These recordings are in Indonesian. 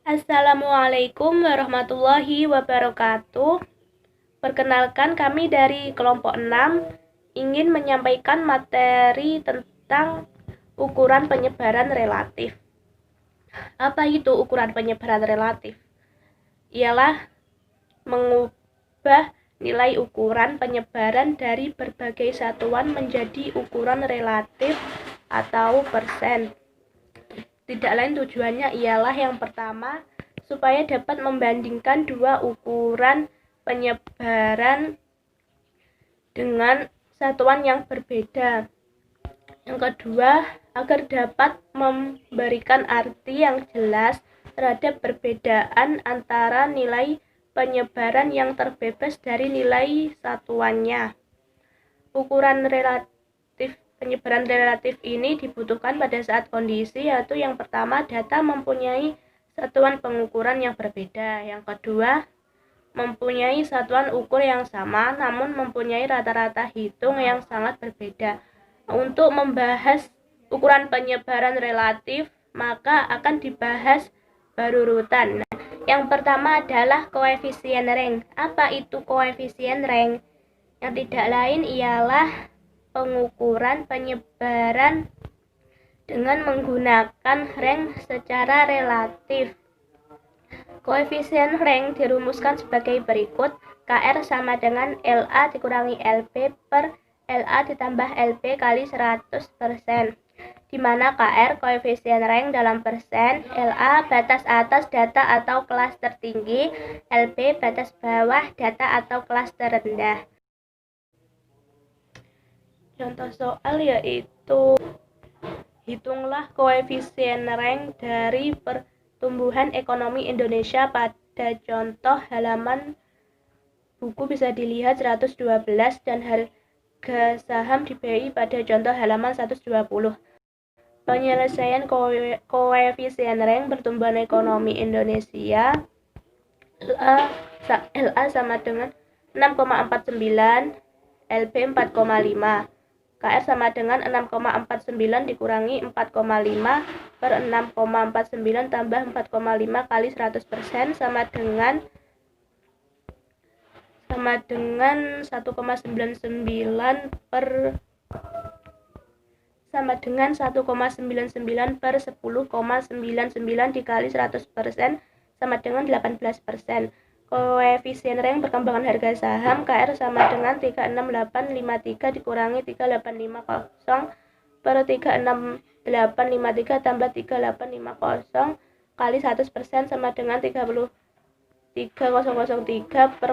Assalamualaikum warahmatullahi wabarakatuh. Perkenalkan, kami dari kelompok 6 ingin menyampaikan materi tentang ukuran penyebaran relatif. Apa itu ukuran penyebaran relatif? Ialah mengubah nilai ukuran penyebaran dari berbagai satuan menjadi ukuran relatif atau persen. Tidak lain tujuannya ialah yang pertama, supaya dapat membandingkan dua ukuran penyebaran dengan satuan yang berbeda. Yang kedua, agar dapat memberikan arti yang jelas terhadap perbedaan antara nilai penyebaran yang terbebas dari nilai satuannya. Ukuran relatif penyebaran relatif ini dibutuhkan pada saat kondisi, yaitu yang pertama, data mempunyai satuan pengukuran yang berbeda. Yang kedua, mempunyai satuan ukur yang sama namun mempunyai rata-rata hitung yang sangat berbeda. Untuk membahas ukuran penyebaran relatif, maka akan dibahas berurutan. Yang pertama adalah koefisien rank. Apa itu koefisien rank? Yang tidak lain ialah pengukuran penyebaran dengan menggunakan rank secara relatif. Koefisien rank dirumuskan sebagai berikut. KR sama dengan LA dikurangi LB per LA ditambah LB kali 100%, di mana KR koefisien rank dalam persen, LA batas atas data atau kelas tertinggi, LB batas bawah data atau kelas terendah. Contoh soal yaitu, hitunglah koefisien rank dari pertumbuhan ekonomi Indonesia pada contoh halaman buku bisa dilihat 112 dan harga saham di BI pada contoh halaman 120. Penyelesaian koefisien rank pertumbuhan ekonomi Indonesia. LA sama dengan 6,49, LB 4,5. KR sama dengan 6,49 dikurangi 4,5 per 6,49 tambah 4,5 kali 100% sama dengan 1,99 per 10,99 dikali 100% sama dengan 18%. Koefisien rank perkembangan harga saham KR sama dengan 36853 dikurangi 3850 per 36853 tambah 3850 kali 100% sama dengan 33003 per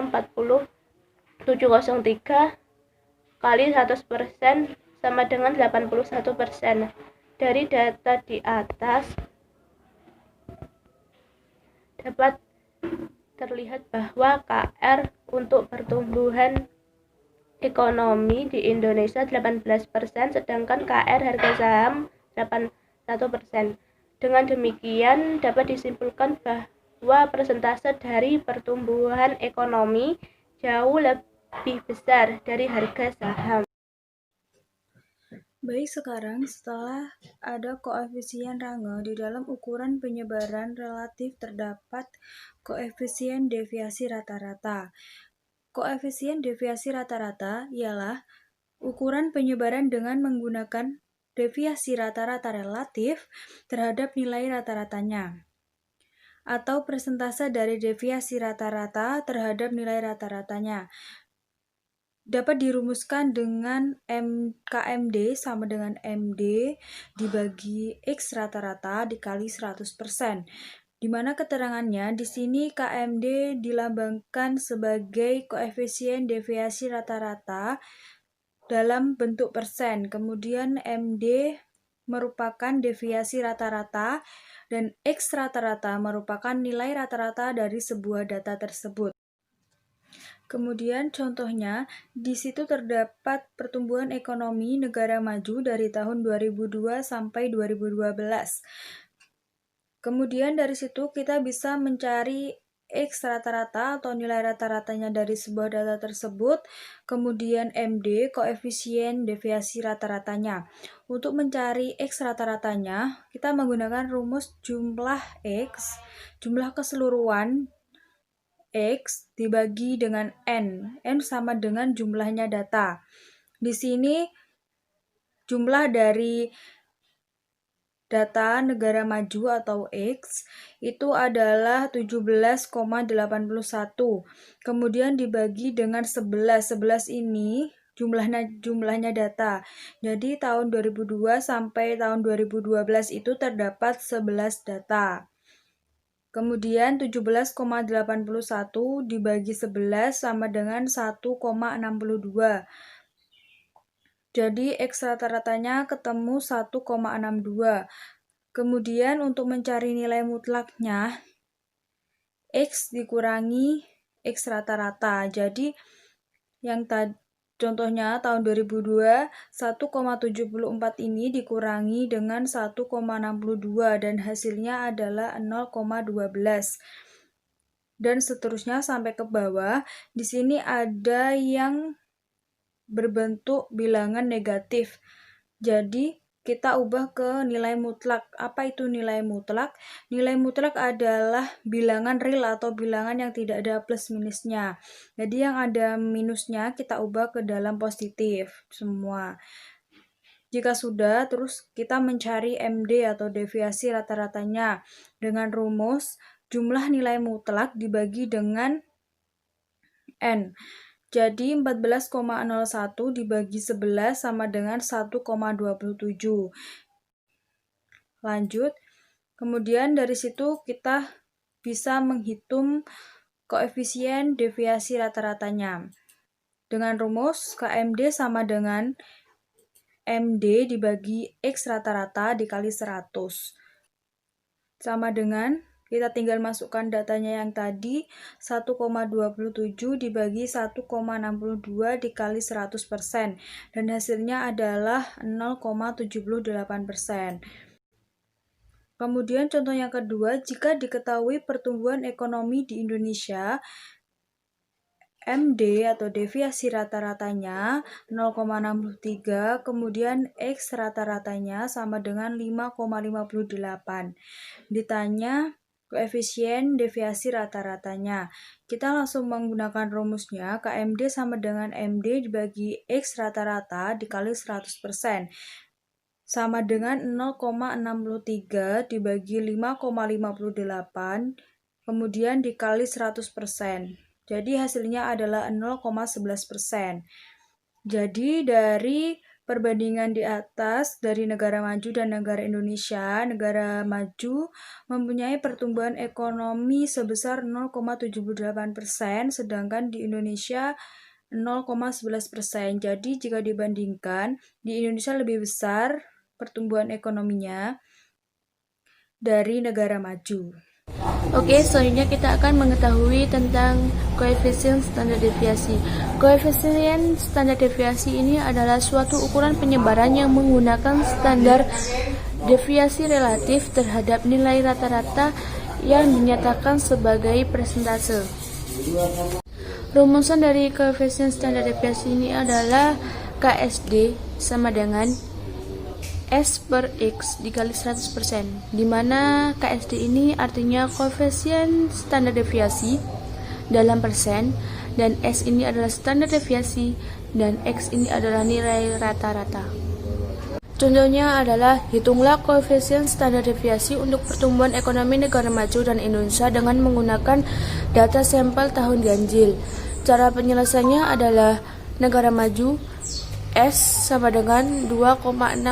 40703 kali 100% sama dengan 81%. Dari data di atas dapat terlihat bahwa KR untuk pertumbuhan ekonomi di Indonesia 18%, sedangkan KR harga saham 81%. Dengan demikian dapat disimpulkan bahwa persentase dari pertumbuhan ekonomi jauh lebih besar dari harga saham. Baik, sekarang setelah ada koefisien Range, di dalam ukuran penyebaran relatif terdapat koefisien deviasi rata-rata. Koefisien deviasi rata-rata ialah ukuran penyebaran dengan menggunakan deviasi rata-rata relatif terhadap nilai rata-ratanya, atau persentase dari deviasi rata-rata terhadap nilai rata-ratanya. Dapat dirumuskan dengan KMD sama dengan MD dibagi X rata-rata dikali 100%. Di mana keterangannya di sini KMD dilambangkan sebagai koefisien deviasi rata-rata dalam bentuk persen. Kemudian MD merupakan deviasi rata-rata dan X rata-rata merupakan nilai rata-rata dari sebuah data tersebut. Kemudian contohnya, di situ terdapat pertumbuhan ekonomi negara maju dari tahun 2002 sampai 2012. Kemudian dari situ kita bisa mencari X rata-rata atau nilai rata-ratanya dari sebuah data tersebut, kemudian MD, koefisien deviasi rata-ratanya. Untuk mencari X rata-ratanya, kita menggunakan rumus jumlah X, jumlah keseluruhan X dibagi dengan N. N sama dengan jumlahnya data. Di sini jumlah dari data negara maju atau X itu adalah 17,81. Kemudian dibagi dengan 11. 11 ini jumlahnya data. Jadi tahun 2002 sampai tahun 2012 itu terdapat 11 data. Kemudian 17,81 dibagi 11 sama dengan 1,62. Jadi X rata-ratanya ketemu 1,62. Kemudian untuk mencari nilai mutlaknya, X dikurangi X rata-rata. Jadi yang contohnya tahun 2002, 1,74 ini dikurangi dengan 1,62 dan hasilnya adalah 0,12. Dan seterusnya sampai ke bawah. Di sini ada yang berbentuk bilangan negatif. Jadi kita ubah ke nilai mutlak. Apa itu nilai mutlak? Nilai mutlak adalah bilangan real atau bilangan yang tidak ada plus minusnya. Jadi yang ada minusnya kita ubah ke dalam positif semua. Jika sudah, terus kita mencari MD atau deviasi rata-ratanya dengan rumus jumlah nilai mutlak dibagi dengan N. Jadi 14,01 dibagi 11 sama dengan 1,27. Lanjut. Kemudian dari situ kita bisa menghitung koefisien deviasi rata-ratanya. Dengan rumus KMD sama dengan MD dibagi X rata-rata dikali 100. Sama dengan kita tinggal masukkan datanya yang tadi, 1,27 dibagi 1,62 dikali 100%, dan hasilnya adalah 0,78%. Kemudian contoh yang kedua, jika diketahui pertumbuhan ekonomi di Indonesia, MD atau deviasi rata-ratanya 0,63, kemudian X rata-ratanya sama dengan 5,58. Ditanya koefisien deviasi rata-ratanya. Kita langsung menggunakan rumusnya, KMD sama dengan MD dibagi X rata-rata dikali 100%. Sama dengan 0,63 dibagi 5,58, kemudian dikali 100%. Jadi hasilnya adalah 0,11%. Jadi dari perbandingan di atas dari negara maju dan negara Indonesia, negara maju mempunyai pertumbuhan ekonomi sebesar 0,78%, sedangkan di Indonesia 0,11%. Jadi jika dibandingkan, di Indonesia lebih besar pertumbuhan ekonominya dari negara maju. Oke, selanjutnya kita akan mengetahui tentang koefisien standar deviasi. Koefisien standar deviasi ini adalah suatu ukuran penyebaran yang menggunakan standar deviasi relatif terhadap nilai rata-rata yang dinyatakan sebagai persentase. Rumusan dari koefisien standar deviasi ini adalah KSD sama dengan S per X dikali 100%, di mana KSD ini artinya koefisien standar deviasi dalam persen, dan S ini adalah standar deviasi, dan X ini adalah nilai rata-rata. Contohnya adalah, hitunglah koefisien standar deviasi untuk pertumbuhan ekonomi negara maju dan Indonesia dengan menggunakan data sampel tahun ganjil. Cara penyelesaiannya adalah negara maju S sama dengan 2,61,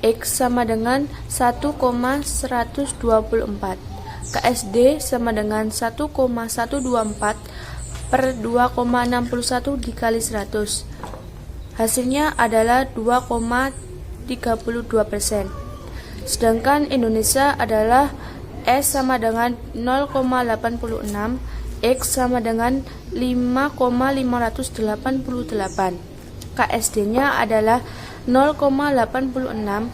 X sama dengan 1,124, KSD sama dengan 1,124 per 2,61 dikali 100. Hasilnya adalah 2,32%. Sedangkan Indonesia adalah S sama dengan 0,86, X sama dengan 5,588. KSD-nya adalah 0,86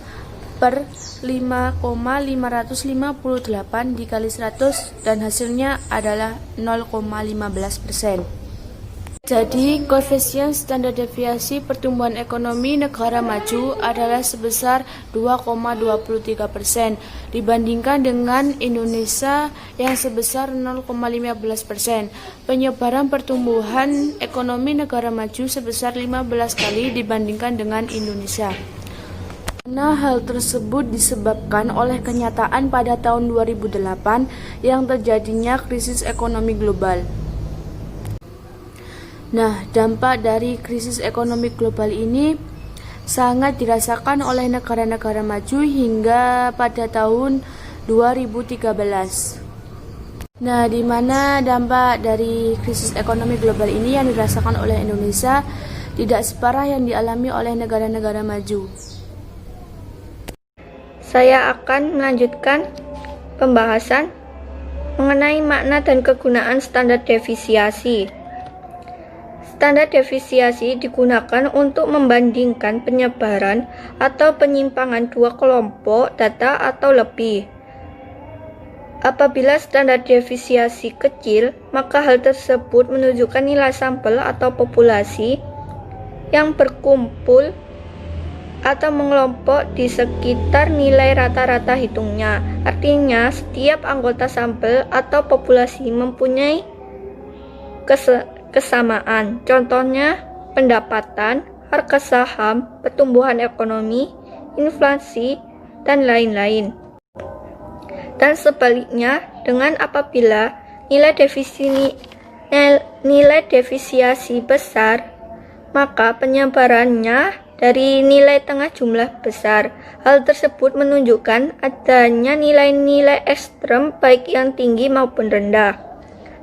per 5,558 dikali 100 dan hasilnya adalah 0,15%. Jadi, koefisien standar deviasi pertumbuhan ekonomi negara maju adalah sebesar 2,23% dibandingkan dengan Indonesia yang sebesar 0,15%. Penyebaran pertumbuhan ekonomi negara maju sebesar 15 kali dibandingkan dengan Indonesia. Nah, hal tersebut disebabkan oleh kenyataan pada tahun 2008 yang terjadinya krisis ekonomi global. Nah, dampak dari krisis ekonomi global ini sangat dirasakan oleh negara-negara maju hingga pada tahun 2013. Nah, di mana dampak dari krisis ekonomi global ini yang dirasakan oleh Indonesia tidak separah yang dialami oleh negara-negara maju. Saya akan melanjutkan pembahasan mengenai makna dan kegunaan standar deviasi. Standar deviasi digunakan untuk membandingkan penyebaran atau penyimpangan dua kelompok data atau lebih. Apabila standar deviasi kecil, maka hal tersebut menunjukkan nilai sampel atau populasi yang berkumpul atau mengelompok di sekitar nilai rata-rata hitungnya. Artinya, setiap anggota sampel atau populasi mempunyai kesamaan. Contohnya, pendapatan, harga saham, pertumbuhan ekonomi, inflasi, dan lain-lain. Dan sebaliknya, dengan apabila nilai deviasi besar, maka penyebarannya dari nilai tengah jumlah besar. Hal tersebut menunjukkan adanya nilai-nilai ekstrem baik yang tinggi maupun rendah.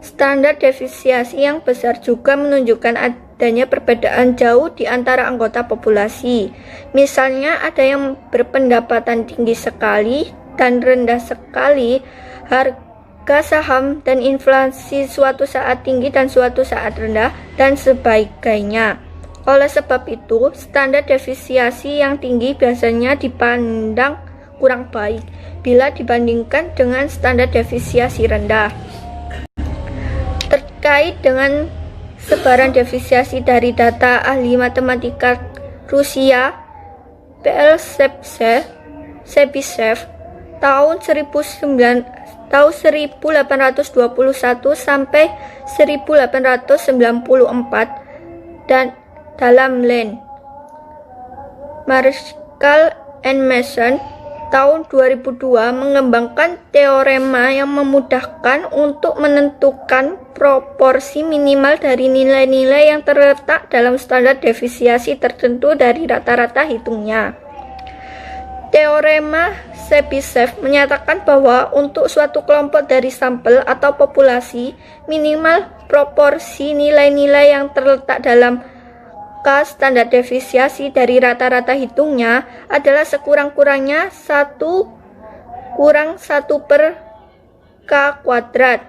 Standar deviasi yang besar juga menunjukkan adanya perbedaan jauh di antara anggota populasi. Misalnya ada yang berpendapatan tinggi sekali dan rendah sekali, harga saham dan inflasi suatu saat tinggi dan suatu saat rendah, dan sebagainya. Oleh sebab itu, standar deviasi yang tinggi biasanya dipandang kurang baik bila dibandingkan dengan standar deviasi rendah. Terkait dengan sebaran deviasi dari data ahli matematika Rusia, P.L. Sebisev, tahun 1821 sampai 1894, dan dalam Land, Marshall and Mason tahun 2002 mengembangkan teorema yang memudahkan untuk menentukan proporsi minimal dari nilai-nilai yang terletak dalam standar deviasi tertentu dari rata-rata hitungnya. Teorema Sebisev menyatakan bahwa untuk suatu kelompok dari sampel atau populasi, minimal proporsi nilai-nilai yang terletak dalam standar deviasi dari rata-rata hitungnya adalah sekurang-kurangnya 1 kurang 1 per K kuadrat,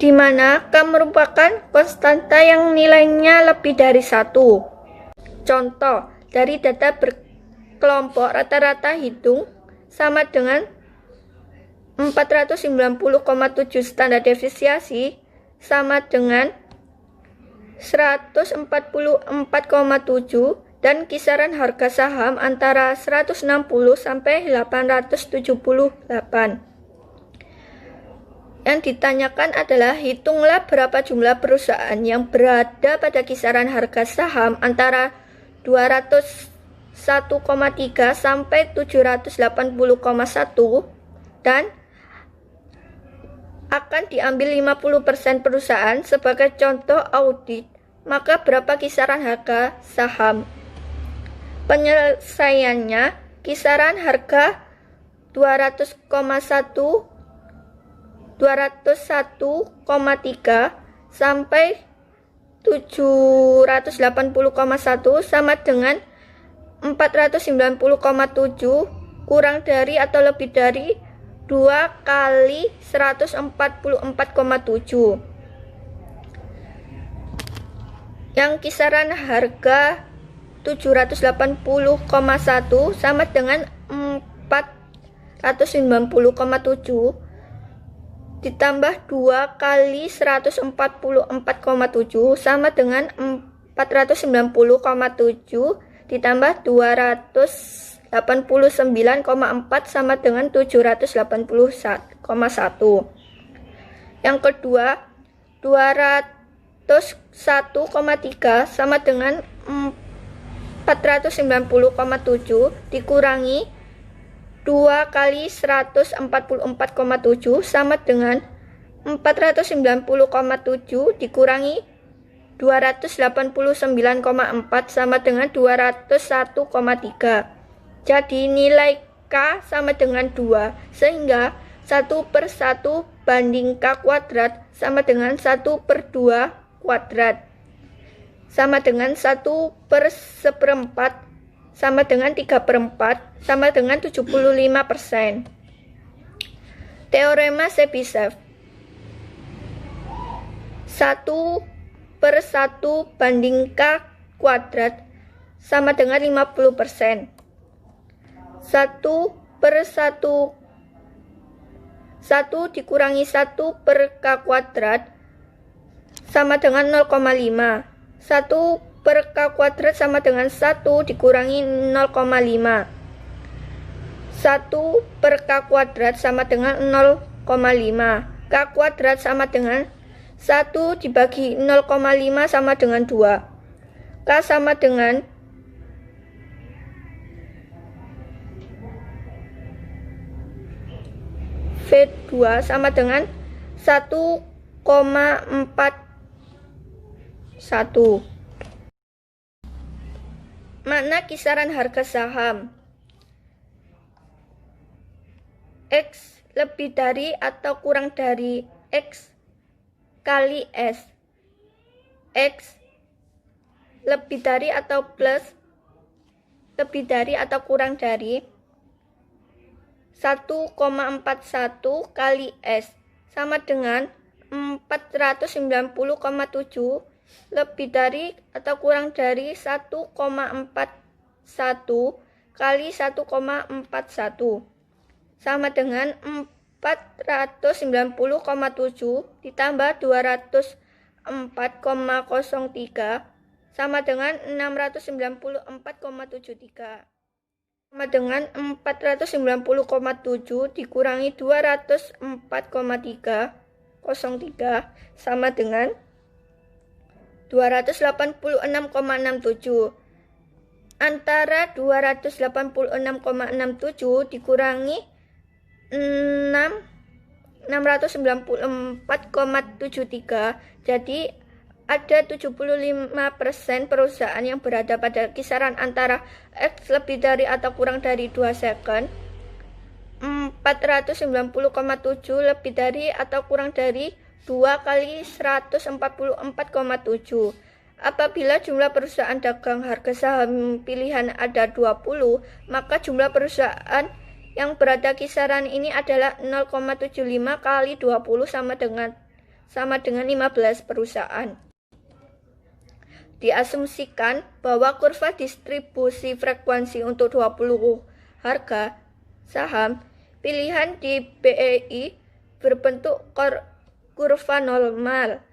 di mana K merupakan konstanta yang nilainya lebih dari 1. Contoh, dari data berkelompok rata-rata hitung sama dengan 490,7 standar deviasi sama dengan 144,7 dan kisaran harga saham antara 160 sampai 878. Yang ditanyakan adalah hitunglah berapa jumlah perusahaan yang berada pada kisaran harga saham antara 201,3 sampai 780,1 dan akan diambil 50% perusahaan sebagai contoh audit, maka berapa kisaran harga saham? Penyelesaiannya, kisaran harga 201,3 sampai 780,1 sama dengan 490,7 kurang dari atau lebih dari 2 kali 144,7. Yang kisaran harga 780,1 sama dengan 490,7 ditambah 2 kali 144,7 sama dengan 490,7 ditambah 289,4 sama dengan 781,1. Yang kedua, 201,3 sama dengan 490,7 dikurangi 2 kali 144,7 sama dengan 490,7 dikurangi 289,4 sama dengan 201,3. Jadi nilai K sama dengan 2, sehingga 1/1 banding K kuadrat sama dengan 1/2 kuadrat sama dengan 1/1/4 sama dengan 3/4 sama dengan 75%. Teorema Chebyshev. 1/1 banding K kuadrat sama dengan 50%. 1 dikurangi 1/K kuadrat sama dengan 0,5. 1/K kuadrat sama dengan 1 dikurangi 0,5. 1/K kuadrat sama dengan 0,5. K kuadrat sama dengan 1 dibagi 0,5 sama dengan 2. K sama dengan V2 sama dengan 1,41. Makna kisaran harga saham. X lebih dari atau kurang dari X kali S. X lebih dari atau plus lebih dari atau kurang dari 1,41 kali S sama dengan 490,7 lebih dari atau kurang dari 1,41 kali 1,41 sama dengan 490,7 ditambah 204,03 sama dengan 694,73 sama dengan 490,7 dikurangi 204,303 sama dengan 286,67. Antara 286,67 dikurangi 694,73, jadi ada 75% perusahaan yang berada pada kisaran antara X lebih dari atau kurang dari 2 second, 490,7 lebih dari atau kurang dari 2 kali 144,7. Apabila jumlah perusahaan dagang harga saham pilihan ada 20, maka jumlah perusahaan yang berada kisaran ini adalah 0,75 kali 20 sama dengan 15 perusahaan. Diasumsikan bahwa kurva distribusi frekuensi untuk 20 harga saham pilihan di BEI berbentuk kurva normal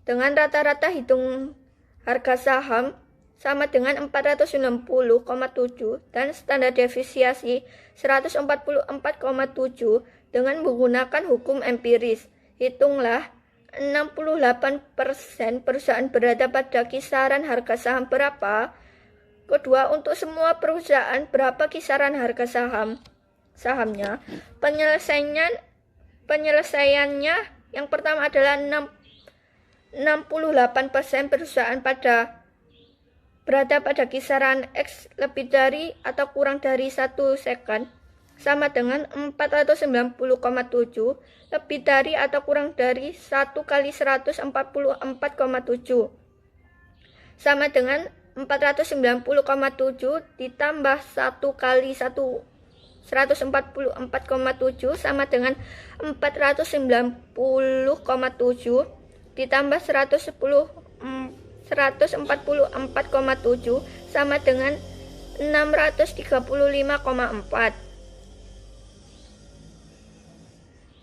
dengan rata-rata hitung harga saham sama dengan 460,7 dan standar deviasi 144,7 dengan menggunakan hukum empiris. Hitunglah 68% perusahaan berada pada kisaran harga saham berapa? Kedua, untuk semua perusahaan berapa kisaran harga sahamnya? Penyelesaiannya yang pertama adalah 68% perusahaan berada pada kisaran X lebih dari atau kurang dari 1 second sama dengan 490,7 lebih dari atau kurang dari 1 kali 144,7 sama dengan 490,7 ditambah 1 kali 144,7 sama dengan 490,7 ditambah 110 144,7 sama dengan 635,4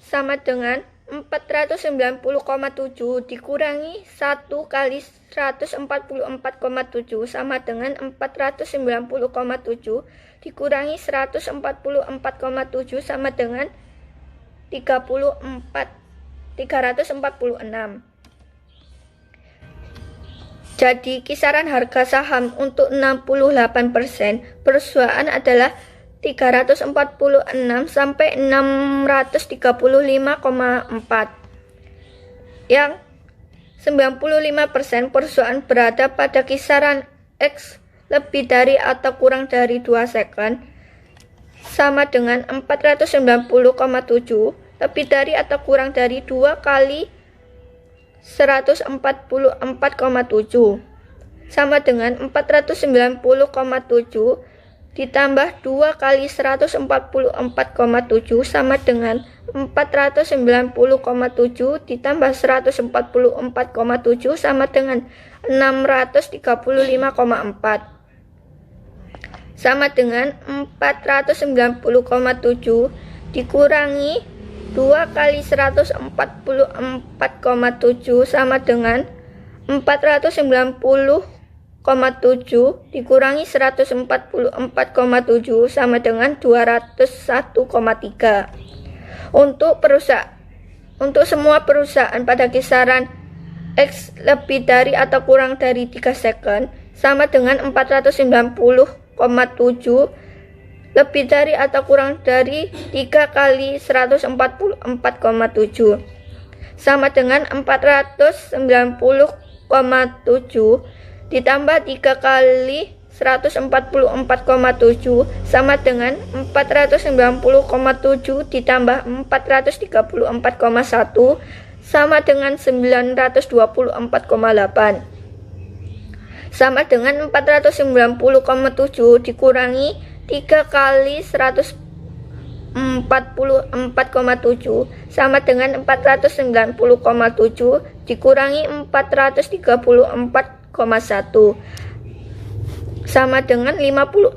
sama dengan 490,7 dikurangi 1 kali 144,7 sama dengan 490,7 dikurangi 144,7 sama dengan 346. Jadi kisaran harga saham untuk 68% perusahaan adalah 346 sampai 635,4. Yang 95% perusahaan berada pada kisaran X lebih dari atau kurang dari 2 second sama dengan 490,7 lebih dari atau kurang dari 2 kali 144,7 sama dengan 490,7 ditambah 2 kali 144,7 sama dengan 490,7 ditambah 144,7 sama dengan 635,4 sama dengan 490,7 dikurangi 2 kali 144,7 sama dengan 490,7 dikurangi 144,7 sama dengan 201,3. Untuk semua perusahaan pada kisaran X lebih dari atau kurang dari 3 second sama dengan 490,7 lebih dari atau kurang dari 3 kali 144,7 sama dengan 490,7 ditambah 3 kali 144,7 sama dengan 490,7 ditambah 434,1 sama dengan 924,8 sama dengan 490,7 dikurangi 3 kali 144,7 sama dengan 490,7 dikurangi 434,1 sama dengan 56,6.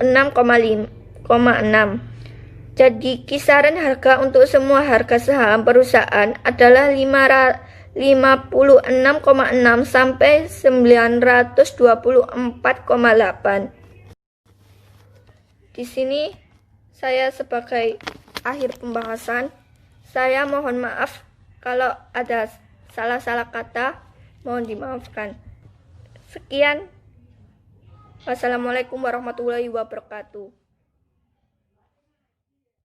Jadi kisaran harga untuk semua harga saham perusahaan adalah 56,6 sampai 924,8. Di sini saya sebagai akhir pembahasan, saya mohon maaf kalau ada salah-salah kata, mohon dimaafkan. Sekian. Wassalamualaikum warahmatullahi wabarakatuh.